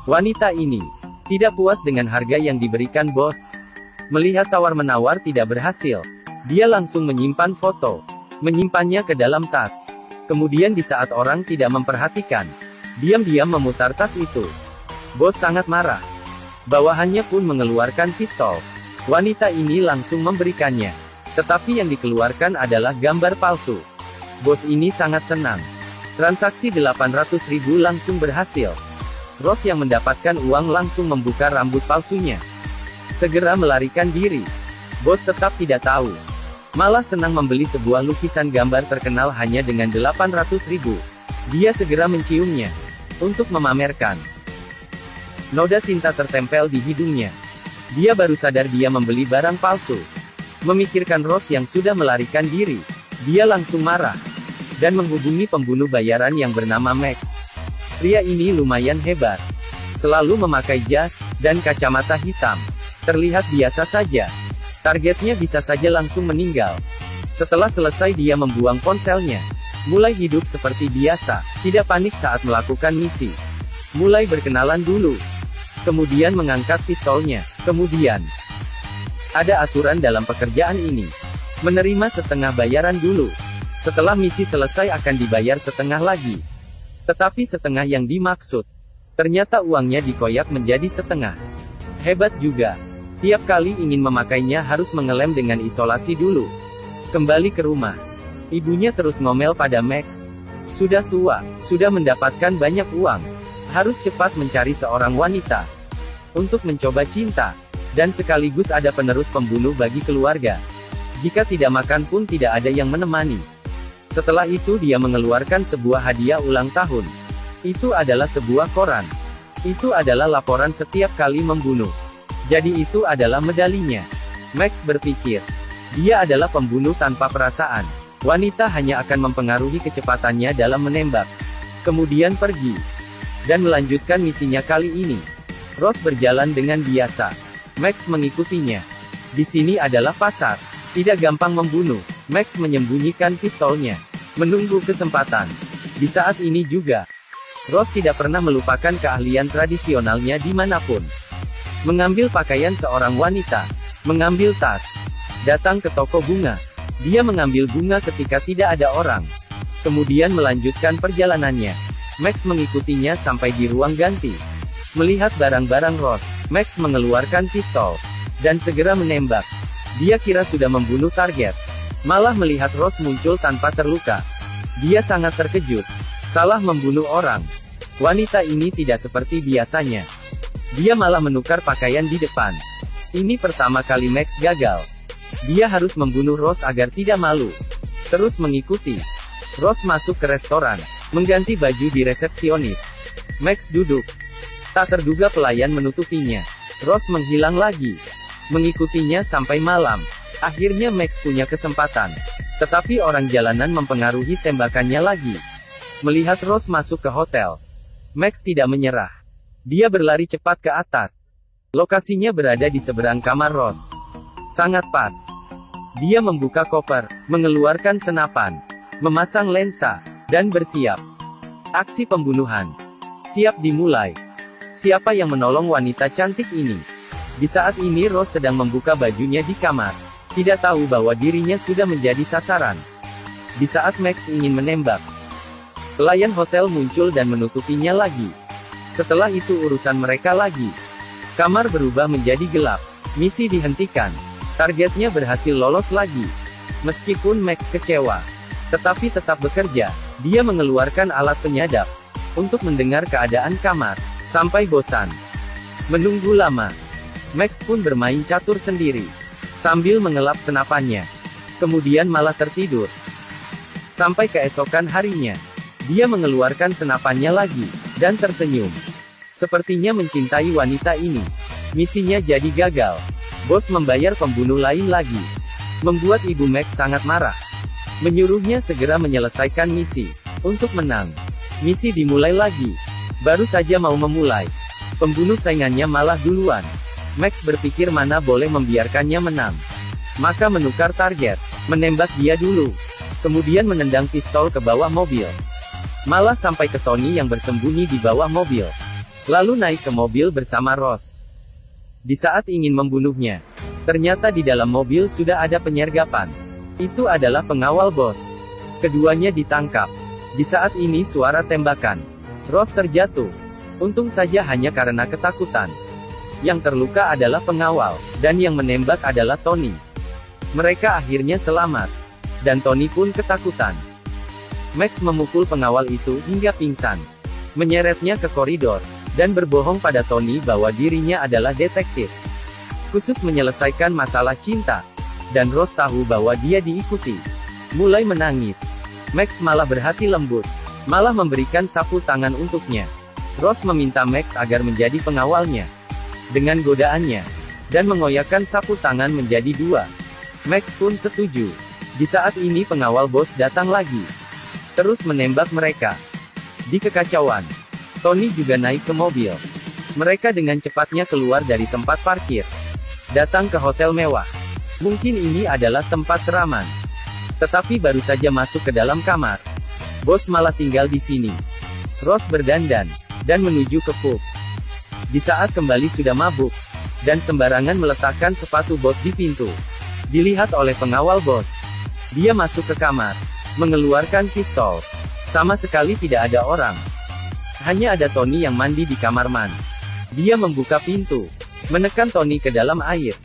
Wanita ini tidak puas dengan harga yang diberikan bos. Melihat tawar-menawar tidak berhasil, dia langsung menyimpan foto. Menyimpannya ke dalam tas. Kemudian di saat orang tidak memperhatikan, diam-diam memutar tas itu. Bos sangat marah. Bawahannya pun mengeluarkan pistol. Wanita ini langsung memberikannya. Tetapi yang dikeluarkan adalah gambar palsu. Bos ini sangat senang. Transaksi 800.000 langsung berhasil. Ross yang mendapatkan uang langsung membuka rambut palsunya. Segera melarikan diri. Bos tetap tidak tahu. Malah senang membeli sebuah lukisan gambar terkenal hanya dengan 800.000. Dia segera menciumnya. Untuk memamerkan. Noda tinta tertempel di hidungnya. Dia baru sadar dia membeli barang palsu. Memikirkan Ross yang sudah melarikan diri. Dia langsung marah. Dan menghubungi pembunuh bayaran yang bernama Max. Pria ini lumayan hebat. Selalu memakai jas dan kacamata hitam. Terlihat biasa saja. Targetnya bisa saja langsung meninggal. Setelah selesai dia membuang ponselnya. Mulai hidup seperti biasa. Tidak panik saat melakukan misi. Mulai berkenalan dulu. Kemudian mengangkat pistolnya. Kemudian ada aturan dalam pekerjaan ini. Menerima setengah bayaran dulu. Setelah misi selesai akan dibayar setengah lagi. Tetapi setengah yang dimaksud. Ternyata uangnya dikoyak menjadi setengah. Hebat juga. Tiap kali ingin memakainya harus mengelem dengan isolasi dulu. Kembali ke rumah. Ibunya terus ngomel pada Max. Sudah tua, sudah mendapatkan banyak uang. Harus cepat mencari seorang wanita. Untuk mencoba cinta. Dan sekaligus ada penerus pembunuh bagi keluarga. Jika tidak makan pun tidak ada yang menemani. Setelah itu dia mengeluarkan sebuah hadiah ulang tahun. Itu adalah sebuah koran. Itu adalah laporan setiap kali membunuh. Jadi itu adalah medalinya. Max berpikir. Dia adalah pembunuh tanpa perasaan. Wanita hanya akan mempengaruhi kecepatannya dalam menembak. Kemudian pergi. Dan melanjutkan misinya kali ini. Ross berjalan dengan biasa. Max mengikutinya. Di sini adalah pasar. Tidak gampang membunuh. Max menyembunyikan pistolnya. Menunggu kesempatan. Di saat ini juga, Ross tidak pernah melupakan keahlian tradisionalnya dimanapun. Mengambil pakaian seorang wanita. Mengambil tas. Datang ke toko bunga. Dia mengambil bunga ketika tidak ada orang. Kemudian melanjutkan perjalanannya. Max mengikutinya sampai di ruang ganti. Melihat barang-barang Ross, Max mengeluarkan pistol. Dan segera menembak. Dia kira sudah membunuh target. Malah melihat Ross muncul tanpa terluka. Dia sangat terkejut. Salah membunuh orang. Wanita ini tidak seperti biasanya. Dia malah menukar pakaian di depan. Ini pertama kali Max gagal. Dia harus membunuh Ross agar tidak malu. Terus mengikuti. Ross masuk ke restoran. Mengganti baju di resepsionis. Max duduk. Tak terduga pelayan menutupinya. Ross menghilang lagi. Mengikutinya sampai malam. Akhirnya Max punya kesempatan. Tetapi orang jalanan mempengaruhi tembakannya lagi. Melihat Ross masuk ke hotel, Max tidak menyerah. Dia berlari cepat ke atas. Lokasinya berada di seberang kamar Ross. Sangat pas. Dia membuka koper, mengeluarkan senapan, memasang lensa, dan bersiap. Aksi pembunuhan siap dimulai. Siapa yang menolong wanita cantik ini? Di saat ini Ross sedang membuka bajunya di kamar. Tidak tahu bahwa dirinya sudah menjadi sasaran. Di saat Max ingin menembak, pelayan hotel muncul dan menutupinya lagi. Setelah itu urusan mereka lagi. Kamar berubah menjadi gelap. Misi dihentikan. Targetnya berhasil lolos lagi. Meskipun Max kecewa, tetapi tetap bekerja. Dia mengeluarkan alat penyadap untuk mendengar keadaan kamar. Sampai bosan. Menunggu lama. Max pun bermain catur sendiri. Sambil mengelap senapannya. Kemudian malah tertidur. Sampai keesokan harinya. Dia mengeluarkan senapannya lagi. Dan tersenyum. Sepertinya mencintai wanita ini. Misinya jadi gagal. Bos membayar pembunuh lain lagi. Membuat ibu Max sangat marah. Menyuruhnya segera menyelesaikan misi. Untuk menang. Misi dimulai lagi. Baru saja mau memulai. Pembunuh saingannya malah duluan. Max berpikir mana boleh membiarkannya menang. Maka menukar target. Menembak dia dulu. Kemudian menendang pistol ke bawah mobil. Malah sampai ke Tony yang bersembunyi di bawah mobil. lalu naik ke mobil bersama Ross. Di saat ingin membunuhnya, ternyata di dalam mobil sudah ada penyergapan. Itu adalah pengawal bos. Keduanya ditangkap. Di saat ini suara tembakan. Ross terjatuh. Untung saja hanya karena ketakutan. Yang terluka adalah pengawal, dan yang menembak adalah Tony. Mereka akhirnya selamat. Dan Tony pun ketakutan. Max memukul pengawal itu hingga pingsan. Menyeretnya ke koridor, dan berbohong pada Tony bahwa dirinya adalah detektif. Khusus menyelesaikan masalah cinta. Dan Ross tahu bahwa dia diikuti. Mulai menangis. Max malah berhati lembut. Malah memberikan sapu tangan untuknya. Ross meminta Max agar menjadi pengawalnya. Dengan godaannya. Dan mengoyakkan sapu tangan menjadi dua. Max pun setuju. Di saat ini pengawal bos datang lagi. Terus menembak mereka. Di kekacauan, Tony juga naik ke mobil. Mereka dengan cepatnya keluar dari tempat parkir. Datang ke hotel mewah. Mungkin ini adalah tempat teraman. Tetapi baru saja masuk ke dalam kamar. Bos malah tinggal di sini. Ross berdandan, dan menuju ke pub. Di saat kembali sudah mabuk, dan sembarangan meletakkan sepatu bot di pintu. Dilihat oleh pengawal bos. Dia masuk ke kamar, mengeluarkan pistol. Sama sekali tidak ada orang. Hanya ada Tony yang mandi di kamar mandi. Dia membuka pintu, menekan Tony ke dalam air.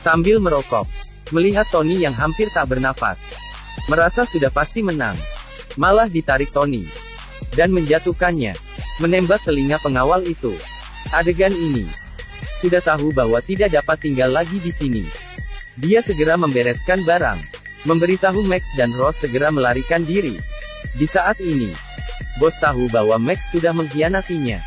Sambil merokok, melihat Tony yang hampir tak bernafas. Merasa sudah pasti menang. Malah ditarik Tony. Dan menjatuhkannya. Menembak telinga pengawal itu. Adegan ini. Sudah tahu bahwa tidak dapat tinggal lagi di sini. Dia segera membereskan barang. Memberitahu Max dan Ross segera melarikan diri. Di saat ini, bos tahu bahwa Max sudah mengkhianatinya.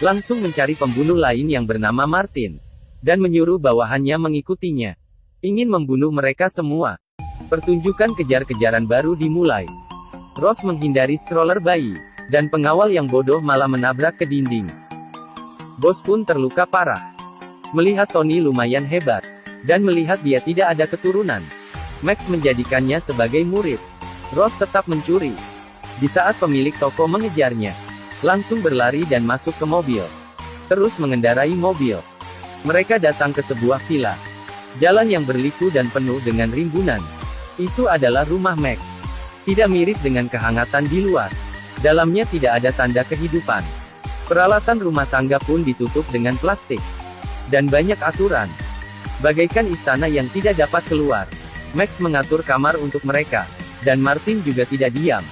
Langsung mencari pembunuh lain yang bernama Martin. Dan menyuruh bawahannya mengikutinya. Ingin membunuh mereka semua. Pertunjukan kejar-kejaran baru dimulai. Ross menghindari stroller bayi. Dan pengawal yang bodoh malah menabrak ke dinding. Bos pun terluka parah. Melihat Tony lumayan hebat. Dan melihat dia tidak ada keturunan. Max menjadikannya sebagai murid. Ross tetap mencuri. Di saat pemilik toko mengejarnya. Langsung berlari dan masuk ke mobil. Terus mengendarai mobil. Mereka datang ke sebuah villa. Jalan yang berliku dan penuh dengan rimbunan. Itu adalah rumah Max. Tidak mirip dengan kehangatan di luar. Dalamnya tidak ada tanda kehidupan. Peralatan rumah tangga pun ditutup dengan plastik. Dan banyak aturan. Bagaikan istana yang tidak dapat keluar. Max mengatur kamar untuk mereka. Dan Martin juga tidak diam.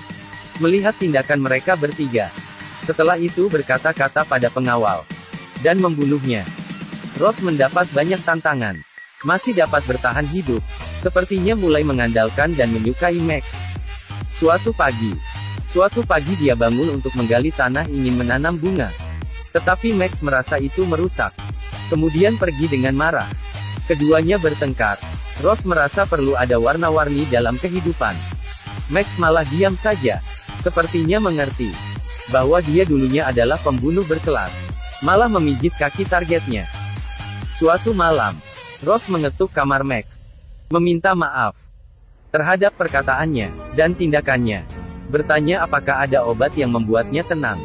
Melihat tindakan mereka bertiga. Setelah itu berkata-kata pada pengawal. Dan membunuhnya. Ross mendapat banyak tantangan. Masih dapat bertahan hidup. Sepertinya mulai mengandalkan dan menyukai Max. Suatu pagi dia bangun untuk menggali tanah ingin menanam bunga. Tetapi Max merasa itu merusak. Kemudian pergi dengan marah. Keduanya bertengkar. Ross merasa perlu ada warna-warni dalam kehidupan. Max malah diam saja. Sepertinya mengerti. Bahwa dia dulunya adalah pembunuh berkelas. Malah memijit kaki targetnya. Suatu malam, Ross mengetuk kamar Max. Meminta maaf. Terhadap perkataannya, dan tindakannya. Bertanya apakah ada obat yang membuatnya tenang.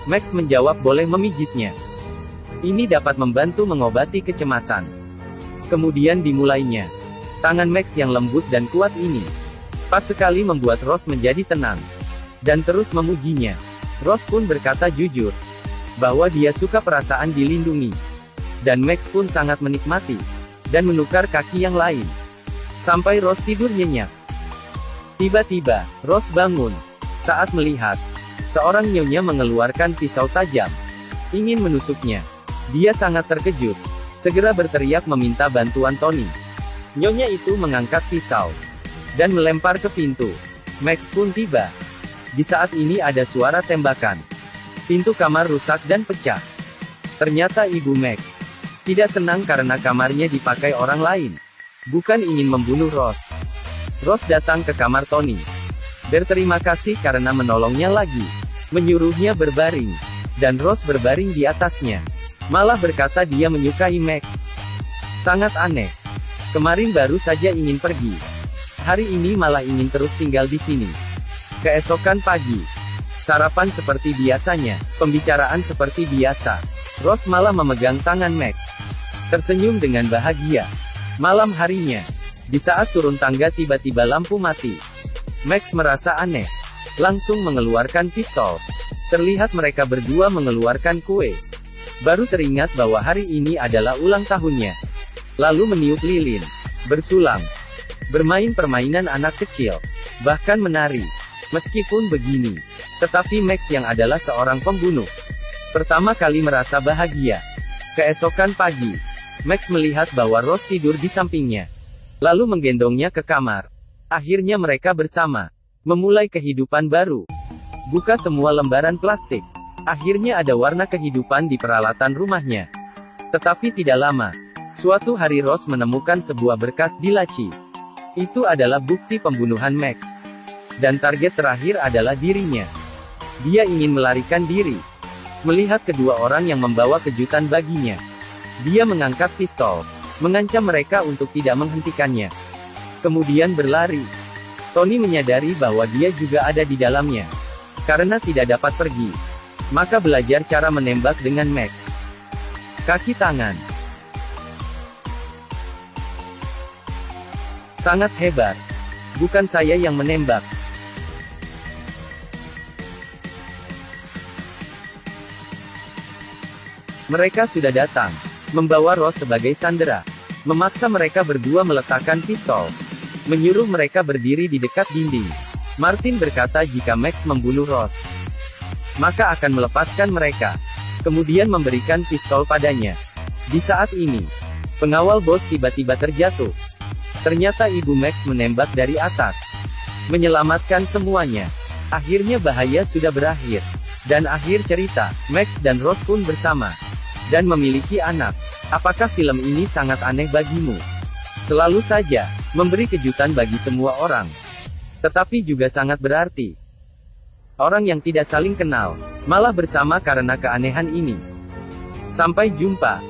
Max menjawab boleh memijitnya. Ini dapat membantu mengobati kecemasan. Kemudian dimulainya. Tangan Max yang lembut dan kuat ini. Pas sekali membuat Ross menjadi tenang. Dan terus memujinya. Ross pun berkata jujur. Bahwa dia suka perasaan dilindungi. Dan Max pun sangat menikmati. Dan menukar kaki yang lain. Sampai Ross tidur nyenyak. Tiba-tiba, Ross bangun. Saat melihat. Seorang nyonya mengeluarkan pisau tajam. Ingin menusuknya. Dia sangat terkejut. Segera berteriak meminta bantuan Tony. Nyonya itu mengangkat pisau. Dan melempar ke pintu. Max pun tiba. Di saat ini ada suara tembakan. Pintu kamar rusak dan pecah. Ternyata ibu Max. Tidak senang karena kamarnya dipakai orang lain. Bukan ingin membunuh Ross. Ross datang ke kamar Tony. Berterima kasih karena menolongnya lagi. Menyuruhnya berbaring. Dan Ross berbaring di atasnya. Malah berkata dia menyukai Max. Sangat aneh. Kemarin baru saja ingin pergi. Hari ini malah ingin terus tinggal di sini. Keesokan pagi. Sarapan seperti biasanya, pembicaraan seperti biasa. Ross malah memegang tangan Max. Tersenyum dengan bahagia. Malam harinya, di saat turun tangga tiba-tiba lampu mati. Max merasa aneh. Langsung mengeluarkan pistol. Terlihat mereka berdua mengeluarkan kue. Baru teringat bahwa hari ini adalah ulang tahunnya. Lalu meniup lilin. Bersulam. Bermain permainan anak kecil. Bahkan menari. Meskipun begini, tetapi Max yang adalah seorang pembunuh, pertama kali merasa bahagia. Keesokan pagi, Max melihat bahwa Ross tidur di sampingnya. Lalu menggendongnya ke kamar. Akhirnya mereka bersama. Memulai kehidupan baru. Buka semua lembaran plastik. Akhirnya ada warna kehidupan di peralatan rumahnya. Tetapi tidak lama. Suatu hari Ross menemukan sebuah berkas di laci. Itu adalah bukti pembunuhan Max. Dan target terakhir adalah dirinya. Dia ingin melarikan diri. Melihat kedua orang yang membawa kejutan baginya. Dia mengangkat pistol. Mengancam mereka untuk tidak menghentikannya. Kemudian berlari. Tony menyadari bahwa dia juga ada di dalamnya. Karena tidak dapat pergi. Maka belajar cara menembak dengan Max. Kaki tangan. Sangat hebat. Bukan saya yang menembak. Mereka sudah datang. Membawa Ross sebagai sandera. Memaksa mereka berdua meletakkan pistol. Menyuruh mereka berdiri di dekat dinding. Martin berkata jika Max membunuh Ross, maka akan melepaskan mereka. Kemudian memberikan pistol padanya. Di saat ini, pengawal bos tiba-tiba terjatuh. Ternyata ibu Max menembak dari atas. Menyelamatkan semuanya. Akhirnya bahaya sudah berakhir. Dan akhir cerita, Max dan Ross pun bersama. Dan memiliki anak. Apakah film ini sangat aneh bagimu? Selalu saja, memberi kejutan bagi semua orang. Tetapi juga sangat berarti. Orang yang tidak saling kenal, malah bersama karena keanehan ini. Sampai jumpa.